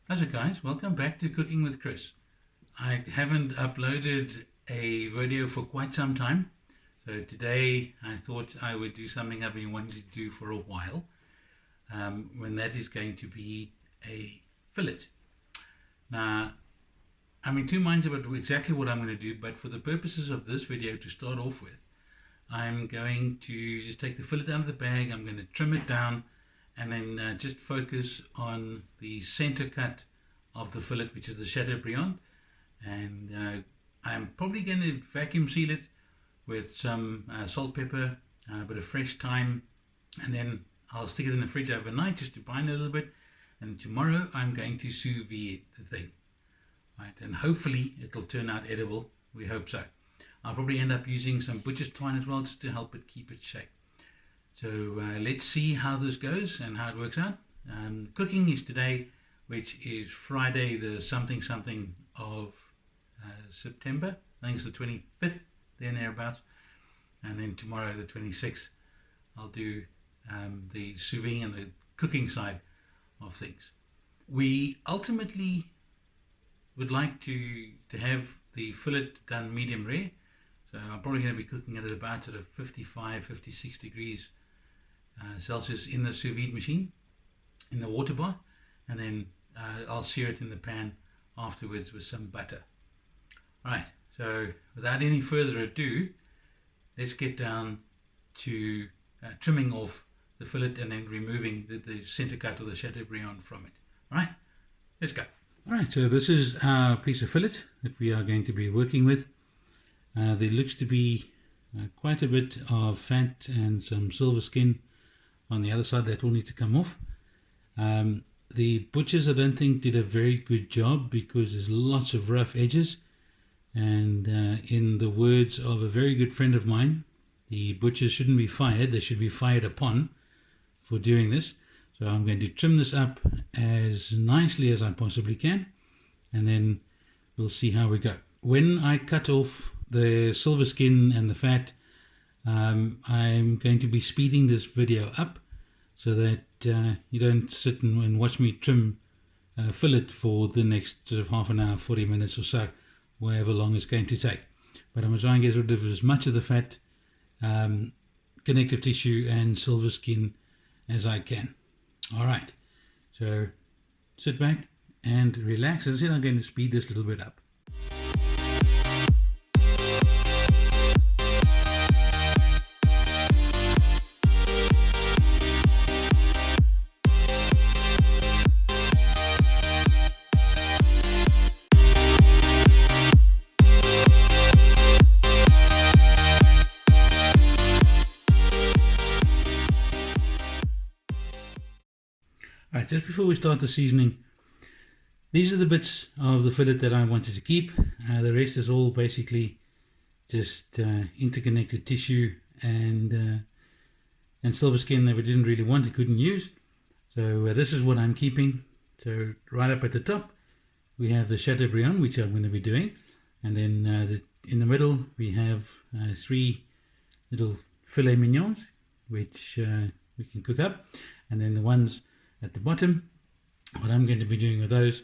How's it, guys? Welcome back to Cooking with Chris. I haven't uploaded a video for quite some time, so today I thought I would do something I've been wanting to do for a while, when that is going to be a fillet. Now, I'm in two minds about exactly what I'm going to do, but for the purposes of this video to start off with, I'm going to just take the fillet out of the bag. I'm going to trim it down and then just focus on the center cut of the fillet, which is the Chateaubriand. And I'm probably going to vacuum seal it with some salt, pepper, a bit of fresh thyme, and then I'll stick it in the fridge overnight just to bind it a little bit. And tomorrow I'm going to sous vide the thing, right? And hopefully it'll turn out edible. We hope so. I'll probably end up using some butcher's twine as well, just to help it keep its shape. So let's see how this goes and how it works out. Cooking is today, which is Friday the something of September. I think it's the 25th, there and thereabouts. And then tomorrow the 26th, I'll do the sous vide and the cooking side of things. We ultimately would like to have the fillet done medium rare. So I'm probably going to be cooking it at about sort of 55, 56 degrees Celsius in the sous vide machine, in the water bath, and then I'll sear it in the pan afterwards with some butter. Right, so without any further ado, let's get down to trimming off the fillet and then removing the center cut of the Chateaubriand from it. All right, let's go. All right, so this is our piece of fillet that we are going to be working with. There looks to be quite a bit of fat and some silver skin on the other side that will need to come off. The butchers, I don't think, did a very good job because there's lots of rough edges. And in the words of a very good friend of mine, the butchers shouldn't be fired, they should be fired upon for doing this. So I'm going to trim this up as nicely as I possibly can, and then we'll see how we go. When I cut off the silver skin and the fat, I'm going to be speeding this video up so that you don't sit and watch me trim fillet for the next sort of half an hour, 40 minutes or so, however long it's going to take. But I'm going to try and get rid of as much of the fat, connective tissue and silver skin as I can. All right, so sit back and relax. As I said, I'm going to speed this a little bit up. All right, just before we start the seasoning, these are the bits of the fillet that I wanted to keep. The rest is all basically just interconnected tissue and silver skin that we didn't really want, we couldn't use. So this is what I'm keeping. So right up at the top, we have the Chateaubriand, which I'm going to be doing. And then in the middle, we have 3 little filet mignons, which we can cook up. And then the ones at the bottom, what I'm going to be doing with those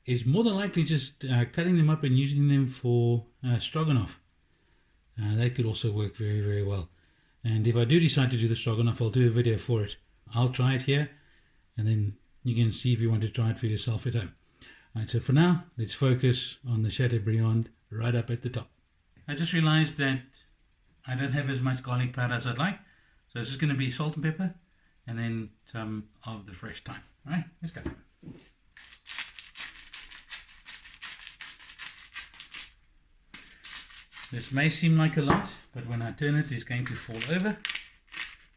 is more than likely just cutting them up and using them for stroganoff. That could also work very, very well. And if I do decide to do the stroganoff, I'll do a video for it. I'll try it here, and then you can see if you want to try it for yourself at home. All right, so for now, let's focus on the Chateaubriand right up at the top. I just realized that I don't have as much garlic powder as I'd like, so it's just going to be salt and pepper, and then some of the fresh thyme. All right, let's go. This may seem like a lot, but when I turn it, it's going to fall over, it'll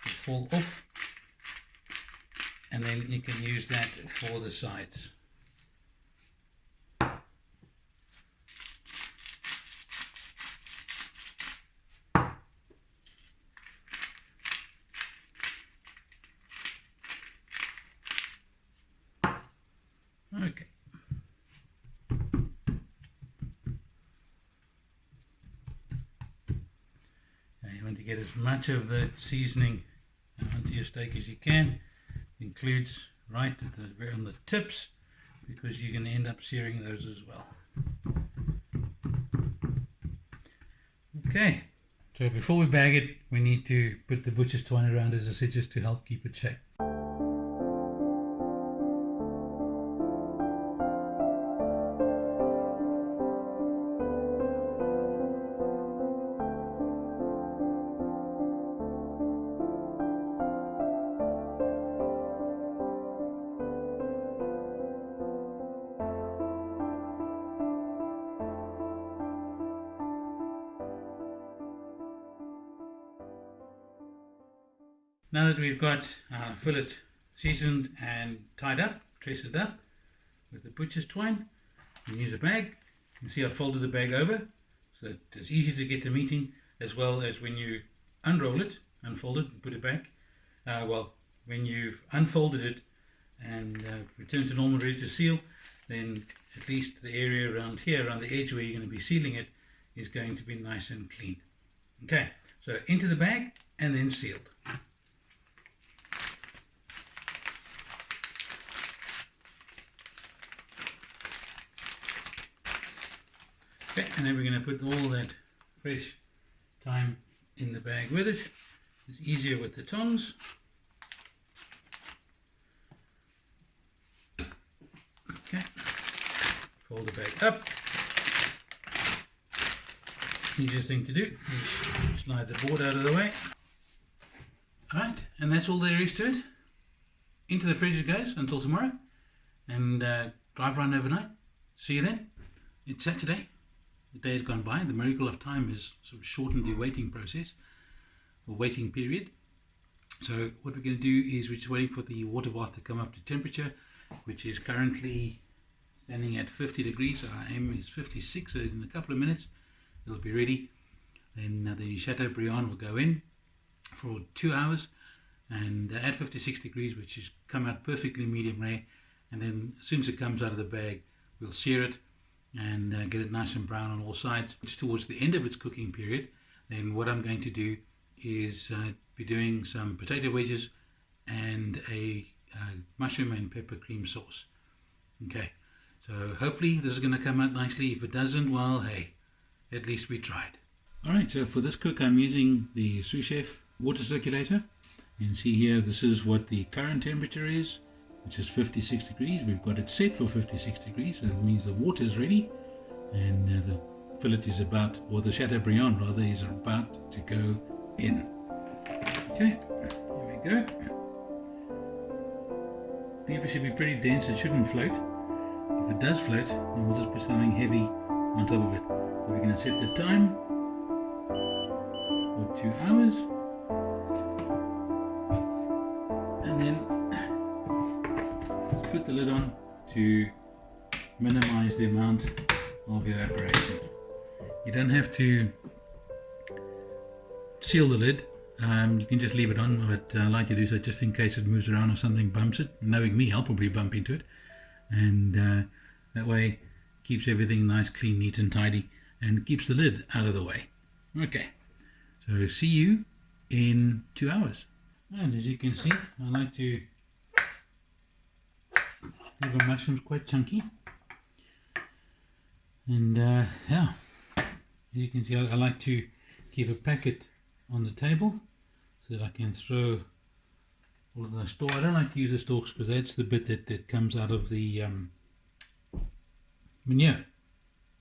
fall off, and then you can use that for the sides. Okay. Now you want to get as much of the seasoning onto your steak as you can. It includes right at on the tips, because you're going to end up searing those as well. Okay, so before we bag it, we need to put the butcher's twine around, as I said, just to help keep it shape. Now that we've got our fillet seasoned and tied up, traced up with the butcher's twine, you use a bag. You can see I've folded the bag over so that it's easy to get the meat in, as well as when you unroll it, unfold it and put it back. When you've unfolded it and returned to normal, ready to seal, then at least the area around here, around the edge where you're going to be sealing it, is going to be nice and clean. Okay, so into the bag and then sealed. Okay, and then we're going to put all that fresh thyme in the bag with it. It's easier with the tongs. Okay, fold the bag up. Easiest thing to do is slide the board out of the way. Alright, and that's all there is to it. Into the fridge it goes until tomorrow, and drive around overnight. See you then. It's Saturday. The day has gone by. The miracle of time has sort of shortened the waiting process, or waiting period. So what we're going to do is we're just waiting for the water bath to come up to temperature, which is currently standing at 50 degrees. So our aim is 56, so in a couple of minutes it'll be ready. Then the Chateaubriand will go in for 2 hours and at 56 degrees, which has come out perfectly medium rare. And then as soon as it comes out of the bag, we'll sear it and get it nice and brown on all sides. It's towards the end of its cooking period. Then what I'm going to do is be doing some potato wedges and a mushroom and pepper cream sauce. Okay, so hopefully this is going to come out nicely. If it doesn't, well, hey, at least we tried. Alright, so for this cook I'm using the sous chef water circulator. You can see here this is what the current temperature is, which is 56 degrees. We've got it set for 56 degrees, so it means the water is ready and the fillet is about, or the Chateaubriand rather, is about to go in. Okay, here we go. Beef should be pretty dense, it shouldn't float. If it does float, then we'll just put something heavy on top of it. So we're going to set the time for 2 hours. And then put the lid on to minimize the amount of evaporation. You don't have to seal the lid, you can just leave it on, but I like to do so just in case it moves around or something bumps it. Knowing me, I'll probably bump into it, and that way keeps everything nice, clean, neat and tidy, and keeps the lid out of the way. Okay, so see you in 2 hours. And as you can see, I like to leave the mushrooms quite chunky, and yeah, as you can see, I like to keep a packet on the table so that I can throw all of the stalks. I don't like to use the stalks because that's the bit that comes out of the manure,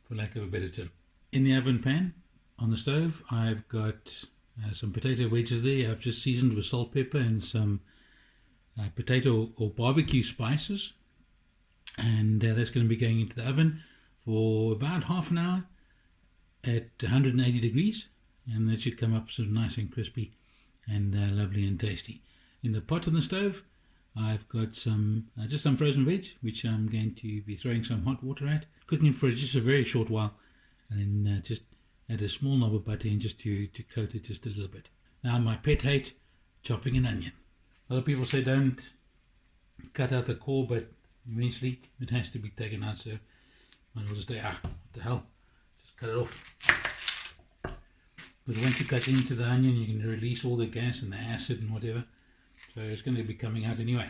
for lack of a better term. In the oven pan on the stove, I've got some potato wedges there. I've just seasoned with salt, pepper and some potato or barbecue spices, and that's going to be going into the oven for about half an hour at 180 degrees, and that should come up sort of nice and crispy and lovely and tasty. In the pot on the stove, I've got some just some frozen veg, which I'm going to be throwing some hot water at, cooking it for just a very short while, and then just add a small knob of butter in just to coat it just a little bit. Now my pet hate, chopping an onion. A lot of people say don't cut out the core, but eventually it has to be taken out, so might as well just say, what the hell, just cut it off. But once you cut into the onion, you can release all the gas and the acid and whatever, so it's going to be coming out anyway.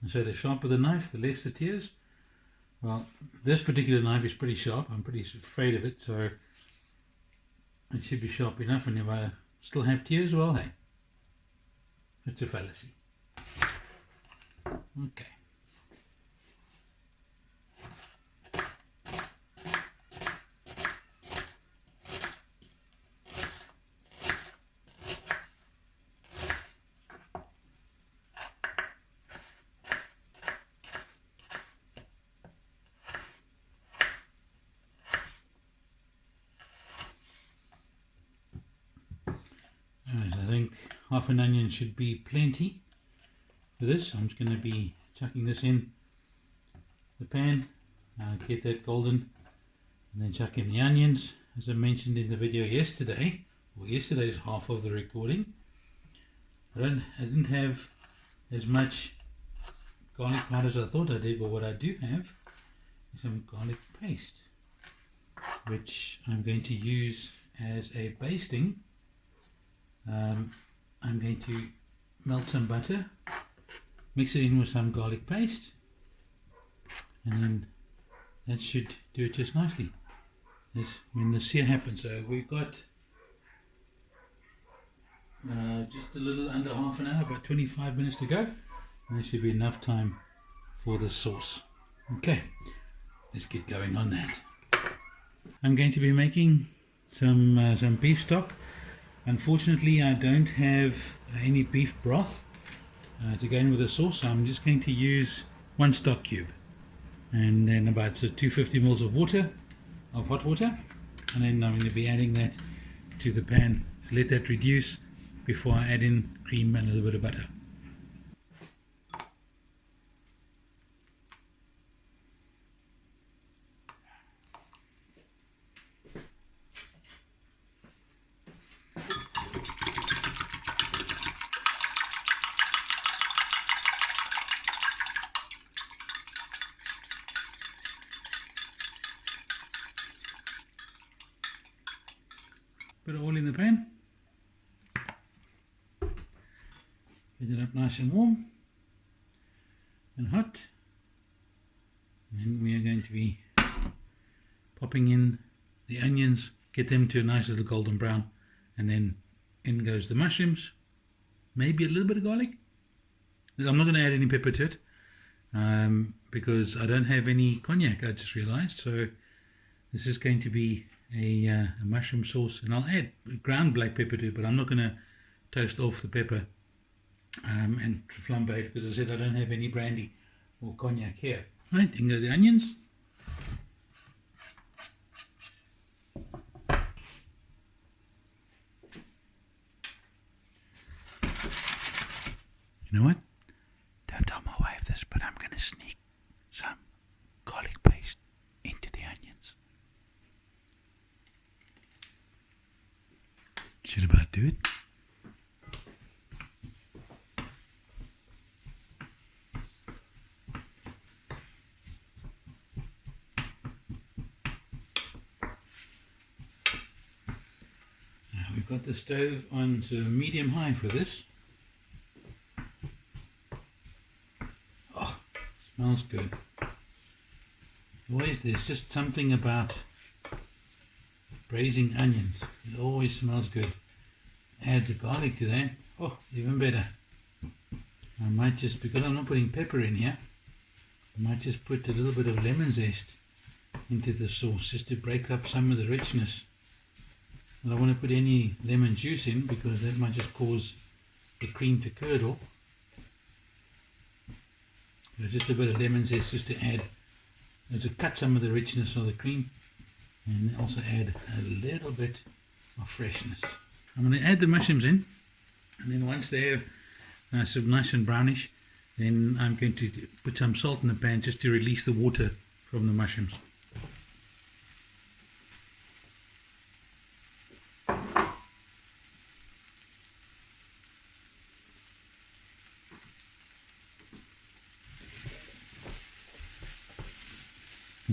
And so the sharper the knife, the less the tears. Well, this particular knife is pretty sharp. I'm pretty afraid of it, so it should be sharp enough. And if I still have tears, well, hey, it's a fallacy. Okay. I think half an onion should be plenty for this. I'm just going to be chucking this in the pan, get that golden, and then chuck in the onions. As I mentioned in the video yesterday, or yesterday's half of the recording, I didn't have as much garlic powder as I thought I did, but what I do have is some garlic paste, which I'm going to use as a basting. I'm going to melt some butter, mix it in with some garlic paste, and then that should do it just nicely. That's when the sear happens. So we've got just a little under half an hour, about 25 minutes to go, and there should be enough time for the sauce. Okay, let's get going on that. I'm going to be making some beef stock. Unfortunately, I don't have any beef broth to go in with the sauce, so I'm just going to use one stock cube and then about 250 ml of water, of hot water, and then I'm going to be adding that to the pan to let that reduce before I add in cream and a little bit of butter. Put it all in the pan, get it up nice and warm and hot, and then we are going to be popping in the onions, get them to a nice little golden brown, and then in goes the mushrooms, maybe a little bit of garlic. I'm not going to add any pepper to it because I don't have any cognac, I just realized, so this is going to be a mushroom sauce, and I'll add ground black pepper to it, but I'm not going to toast off the pepper and flambe it because I said I don't have any brandy or cognac here. Right, in go the onions. You know what? Don't tell my wife this, but I'm going to sneak some garlic paste into the onions. Should about do it. Now we've got the stove on to medium high for this. Oh, smells good. Always there's just something about braising onions. It always smells good. Add the garlic to that. Oh, even better. I might just, because I'm not putting pepper in here, I might just put a little bit of lemon zest into the sauce just to break up some of the richness. I don't want to put any lemon juice in because that might just cause the cream to curdle. But just a bit of lemon zest just to add, to cut some of the richness of the cream, and also add a little bit of freshness. I'm going to add the mushrooms in, and then once they're nice and brownish, then I'm going to put some salt in the pan just to release the water from the mushrooms.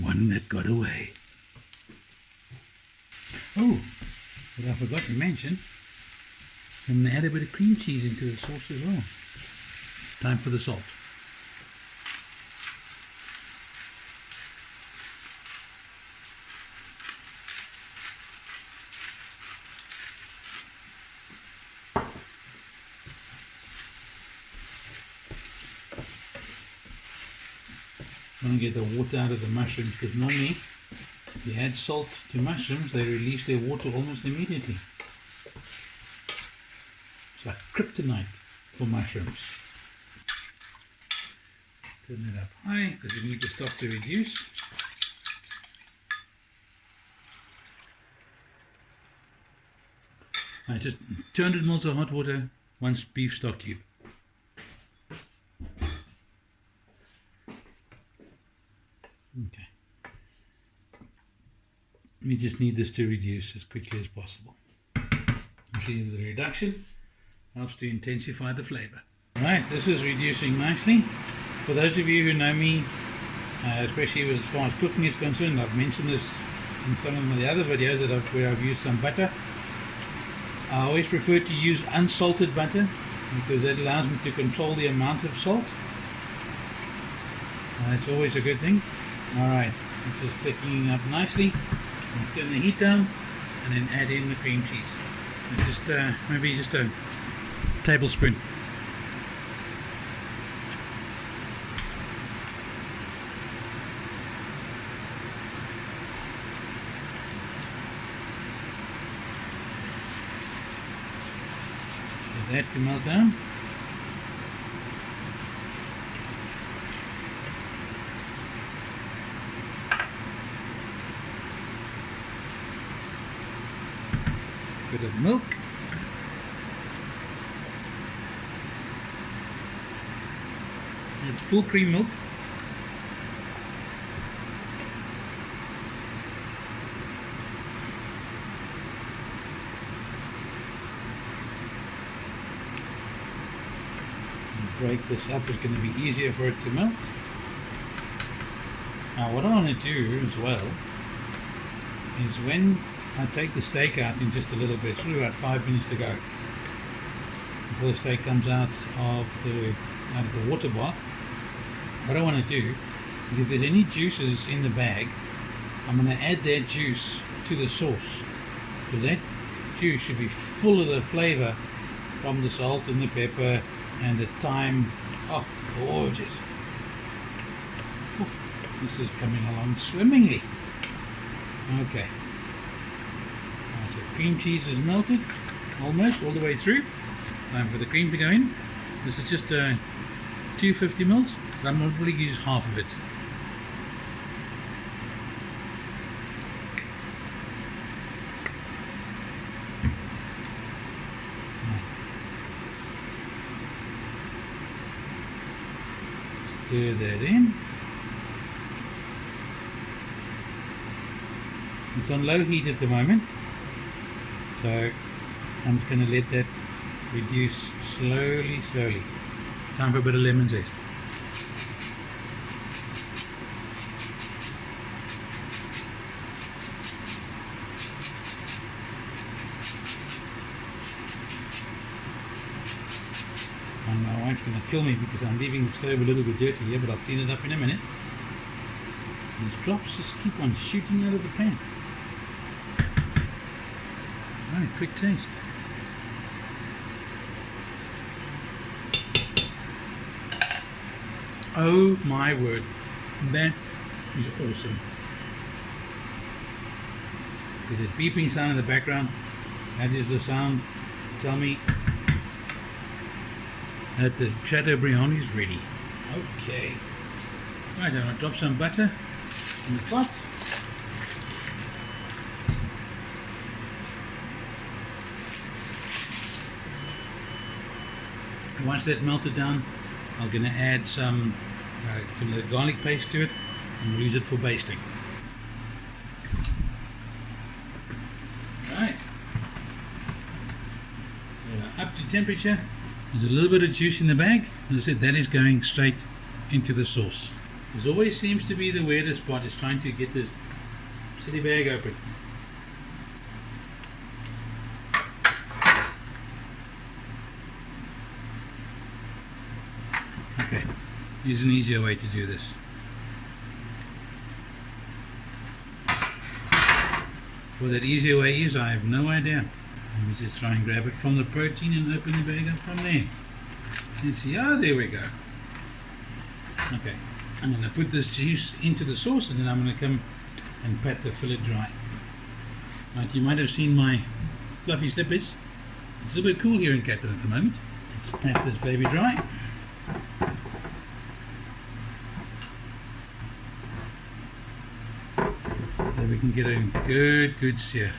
One that got away. Oh, but I forgot to mention, I'm going to add a bit of cream cheese into the sauce as well. Time for the salt. trying to get the water out of the mushrooms, because normally if you add salt to mushrooms, they release their water almost immediately. It's like kryptonite for mushrooms. Turn it up high because we need to stop to reduce. Right, just 200 ml of hot water, 1 beef stock cube. Okay. We just need this to reduce as quickly as possible. Usually the reduction helps to intensify the flavor. Right, this is reducing nicely. For those of you who know me, especially as far as cooking is concerned, I've mentioned this in some of the other videos where I've used some butter. I always prefer to use unsalted butter because that allows me to control the amount of salt. That's always a good thing. Alright, it's just thickening up nicely. I'll turn the heat down and then add in the cream cheese. And just maybe just a tablespoon. That to melt down. Bit of milk. It's full cream milk. Break this up, is going to be easier for it to melt. Now what I want to do as well is when I take the steak out in just a little bit, it's about 5 minutes to go before the steak comes out of the water bath. What I want to do is if there's any juices in the bag, I'm going to add that juice to the sauce, because that juice should be full of the flavor from the salt and the pepper and the thyme. Oh, gorgeous. Ooh, this is coming along swimmingly. Okay. So cream cheese is melted almost all the way through. Time for the cream to go in. This is just 250 mils, but I'm going to probably use half of it. Stir that in. It's on low heat at the moment, so I'm just going to let that reduce slowly. Time for a bit of lemon zest. And my wife's going to kill me because I'm leaving the stove a little bit dirty here, but I'll clean it up in a minute. These drops just keep on shooting out of the pan. Right, quick taste. Oh my word, that is awesome. There's a beeping sound in the background. That is the sound to tell me that the Chateaubriand is ready. Okay. Right, I'm going to drop some butter in the pot. Once that's melted down, I'm going to add some garlic paste to it and we'll use it for basting. Right. Up to temperature. There's a little bit of juice in the bag. As I said, that is going straight into the sauce. This always seems to be the weirdest part, is trying to get this silly bag open. Okay, here's an easier way to do this. What that easier way is, I have no idea. Let me just try and grab it from the protein and open the bag up from there. And see, there we go. Okay, I'm going to put this juice into the sauce, and then I'm going to come and pat the fillet dry. Like you might have seen my fluffy slippers. It's a little bit cool here in Cape Town at the moment. Let's pat this baby dry. So we can get a good sear.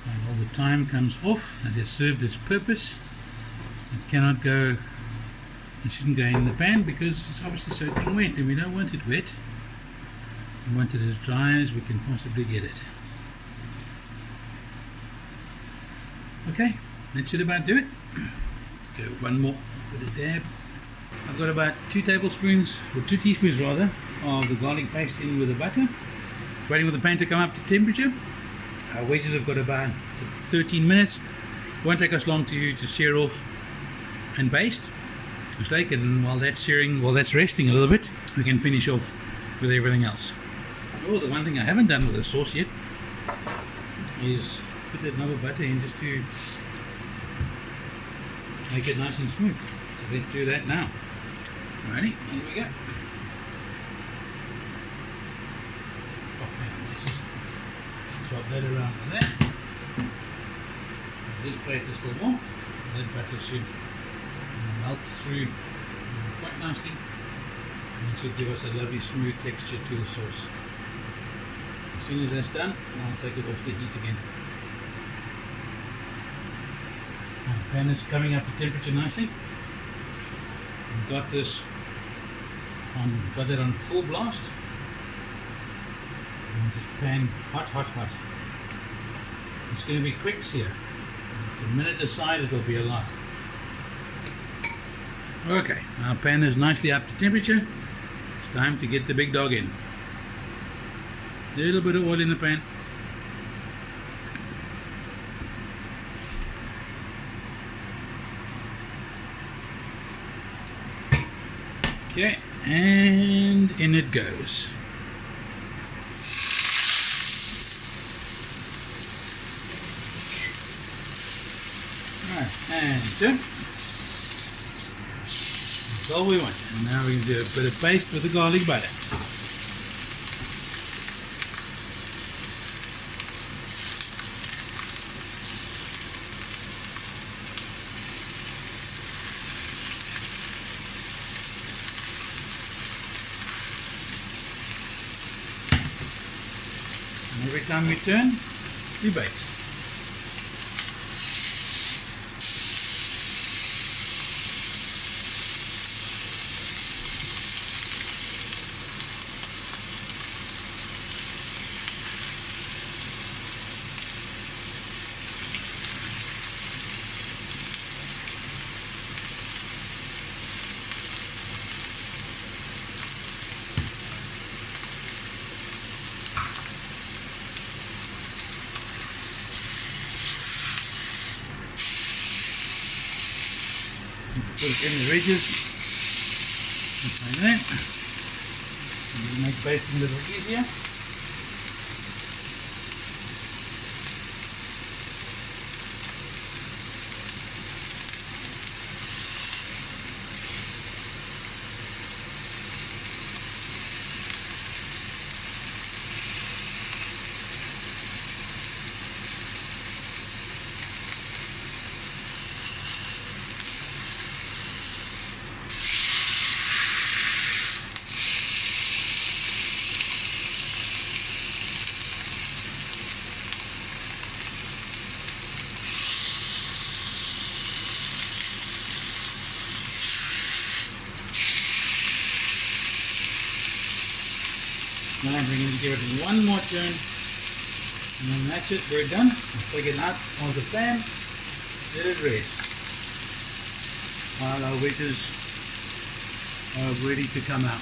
And all the thyme comes off. It has served its purpose. It cannot go, it shouldn't go in the pan because it's obviously soaking wet, and we don't want it wet. We want it as dry as we can possibly get it. Okay, that should about do it. Let's go one more with a dab. I've got about 2 tablespoons, or 2 teaspoons rather, of the garlic paste in with the butter. Waiting for the pan to come up to temperature. Our wedges have got about 13 minutes. Won't take us long to sear off and baste the steak, and while that's searing, while that's resting a little bit, we can finish off with everything else. Oh, the one thing I haven't done with the sauce yet is put that knob of butter in just to make it nice and smooth. So let's do that now. Alrighty, here we go. Okay, let's just swap that around with that. This plate is still warm. That butter should melt through quite nicely, and it should give us a lovely smooth texture to the sauce. As soon as that's done, I'll take it off the heat again. Now the pan is coming up to temperature nicely. I've got this on, got that on full blast, and just pan hot. It's going to be quick sear. It's a minute aside, it'll be a lot. Okay, our pan is nicely up to temperature. It's time to get the big dog in. A little bit of oil in the pan. Okay, and in it goes. Alright, and done. That's all we want. And now we can do a bit of paste with the garlic butter. And every time we turn, we baste. Put it in the ridges, just like that. And make basting a little easier. Now we're going to give it one more turn, and then that's it, we're done. We'll take it out of the pan, let it rest, while our wedges are ready to come out.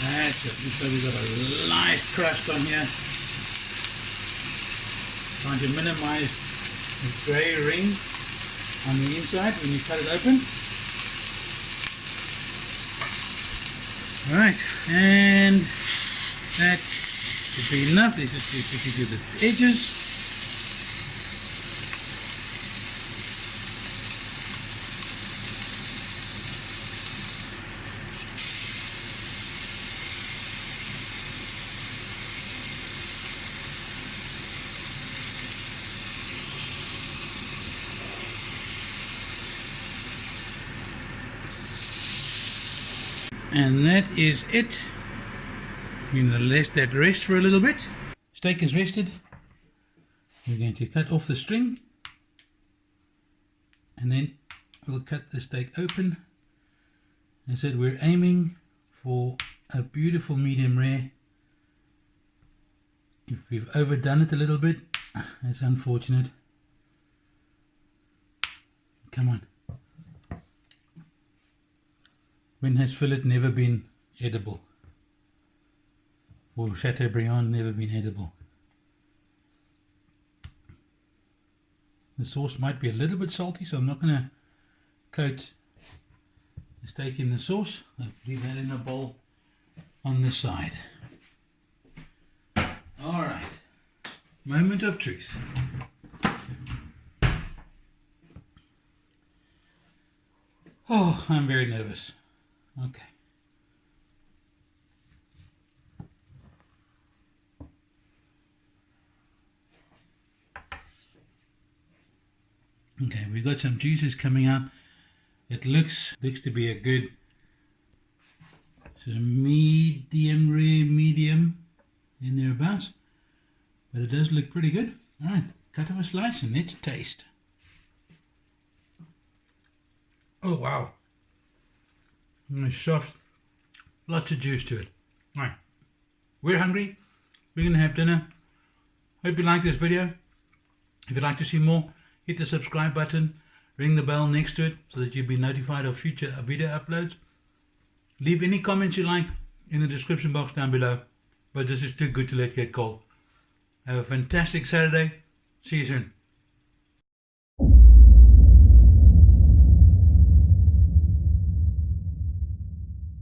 That's it, so we've got a light crust on here, trying to minimize the grey ring on the inside when you cut it open. Alright, and that should be enough. Let's just do quickly to the edges. And that is it. We're going to let that rest for a little bit. Steak is rested. We're going to cut off the string. And then we'll cut the steak open. As I said, we're aiming for a beautiful medium rare. If we've overdone it a little bit, it's unfortunate. Come on. When has fillet never been edible? Or Chateaubriand never been edible? The sauce might be a little bit salty, so I'm not going to coat the steak in the sauce. I'll leave that in a bowl on the side. Alright, moment of truth. Oh, I'm very nervous. Okay. Okay, we've got some juices coming up. It looks to be a good sort of medium rare, medium in thereabouts. But it does look pretty good. Alright, cut off a slice and let's taste. Oh wow. It's soft. Lots of juice to it. Alright. We're hungry. We're going to have dinner. Hope you liked this video. If you'd like to see more, hit the subscribe button. Ring the bell next to it so that you'll be notified of future video uploads. Leave any comments you like in the description box down below. But this is too good to let get cold. Have a fantastic Saturday. See you soon.